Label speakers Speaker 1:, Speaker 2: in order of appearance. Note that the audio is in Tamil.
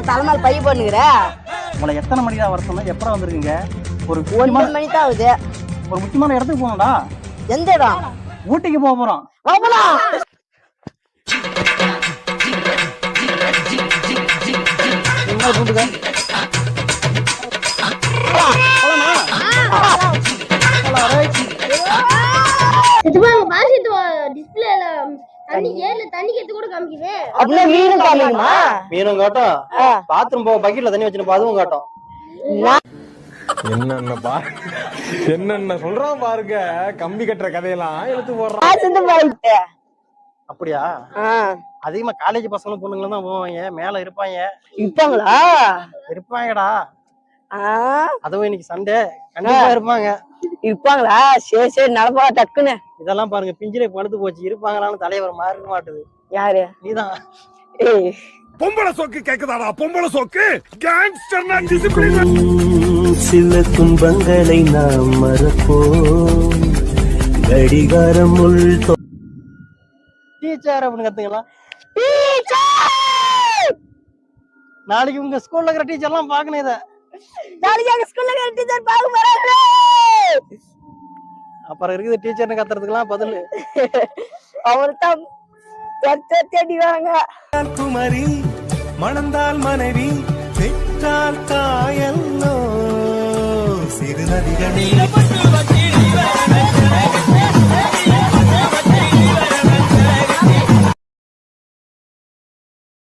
Speaker 1: தலைமையில் பை பண்ணுகிற
Speaker 2: உங்களை எத்தனை மணிக்கு தான் வர சொன்னா எப்பறம் வந்துருக்கீங்க? ஒரு
Speaker 1: 9 மணி தான் ஆகுது.
Speaker 2: ஒரு முக்கியமான இடத்துக்கு போகணும்டா.
Speaker 1: எந்த இடம்?
Speaker 2: ஊட்டிக்கு போக போறோம். மீனும் காட்டும், பாத்ரூம் போக பக்கெட்ல தண்ணி வச்சிருப்போம் அதுவும் காட்டும்.
Speaker 3: என்னென்ன சொல்றான் பாருங்க, கம்பி கட்டுற கதையெல்லாம் எடுத்து போடுறான்.
Speaker 2: அப்படியா? அதிகமா காலேஜ் பசங்களும் பொண்ணுங்களும் தான் போவாங்க, மேல இருப்பாங்க.
Speaker 1: இருப்பாங்களா?
Speaker 2: இருப்பாங்கடா. அதுவும் இன்னைக்கு சண்டே, கண்டிப்பா இருப்பாங்க.
Speaker 1: இருப்பாங்களா? சரி சரி நடப்பா டக்குன்னு.
Speaker 2: இதெல்லாம் பாருங்க, பிஞ்சிலே படுத்து போச்சு. இருப்பாங்களான்னு தலைவர் மாற மாட்டுது.
Speaker 1: யாரு?
Speaker 2: நீதான்.
Speaker 3: பொம்பளை சோக்கு கேக்குதாடா? பொம்பளை சோக்கு கேங்ஸ்டர்னா டிசிப்ளின்.
Speaker 4: சில துன்பங்களை நாம் மறப்போம். கடிகாரம் உள்
Speaker 2: டீச்சர் அப்படின்னு கத்துக்கலாம். நாளைக்கு உங்க ஸ்கூல்ல இருக்கிற டீச்சர் எல்லாம் பாக்கணும். இத
Speaker 1: நாளைக்கு எங்க ஸ்கூல்ல இருக்கிற டீச்சர் பாக்க போறாங்க.
Speaker 2: அப்புறம் இருக்குது டீச்சர்னு கத்துறதுக்கெல்லாம் பதில்.
Speaker 1: அவர்தான் தேடி வராங்க.
Speaker 4: குமரி மணந்தால் மனைவி